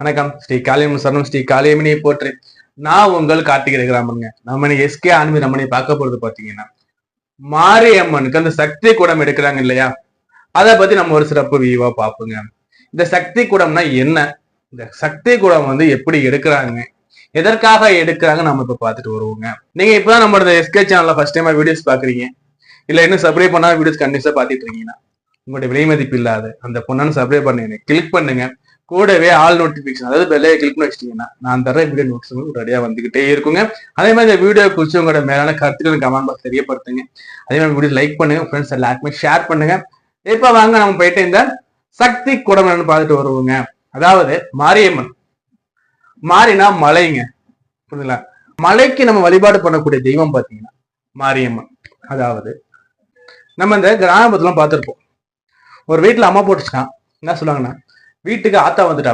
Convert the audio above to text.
வணக்கம். ஸ்ரீ காளியம்மன் சரணம். ஸ்ரீ காளியம்மனை போற்றி. நான் உங்கள் கார்த்திகை கிராமங்க. நம்ம எஸ்கே ஆன்மீக நம்ம பார்க்க போறது பாத்தீங்கன்னா, மாரியம்மனுக்கு அந்த சக்தி கூடம் எடுக்கிறாங்க இல்லையா, அதை பத்தி நம்ம ஒரு சிறப்பு வியூவா பார்ப்போங்க. இந்த சக்தி கூடம்னா என்ன, இந்த சக்தி கூடம் எப்படி எடுக்கிறாங்க, எதற்காக எடுக்கிறாங்க நம்ம இப்ப பார்த்துட்டு வருவோங்க. நீங்க இப்பதான் நம்மளோட எஸ்கே சேனல்ல ஃபர்ஸ்ட் டைமா வீடியோஸ் பாக்குறீங்க, இல்ல இன்னும் சப்ஸ்கிரைப் பண்ணாத வீடியோஸ் கண்டிப்பா பாத்துட்டு இருக்கீங்கன்னா, உங்களுடைய விலை மதிப்பு இல்லாத அந்த பொண்ணான சப்ஸ்கிரைப் பண்ணுங்க, கிளிக் பண்ணுங்க. கூடவே ஆல் நோட்டிபிகேஷன், அதாவது பெல்லையை கிளிக் பண்ணி வச்சிட்டீங்கன்னா நான் தர வீடியோ நோட்ஸ் ரெடியா வந்துகிட்டே இருக்குங்க. அதே மாதிரி இந்த வீடியோ குறிச்சு உங்களோட மேலான கருத்துக்கள் கமெண்ட் பாக்ஸ் தெரியப்படுத்துங்க. அதே மாதிரி வீடியோ லைக் பண்ணுங்க, ஃப்ரெண்ட்ஸ் எல்லாருக்குமே ஷேர் பண்ணுங்க. இப்ப வாங்க நம்ம போயிட்டு இந்த சக்தி குடம் பார்த்துட்டு வருவோங்க. அதாவது மாரியம்மன், மாறினா மலைங்க, புரியுதுங்களா? மலைக்கு நம்ம வழிபாடு பண்ணக்கூடிய தெய்வம் பாத்தீங்கன்னா மாரியம்மன். அதாவது நம்ம இந்த கிராமத்துல பார்த்திருப்போம், ஒரு வீட்டுல அம்மா போட்டுச்சுன்னா என்ன சொல்லுவாங்கன்னா, வீட்டுக்கு ஆத்தா வந்துட்டா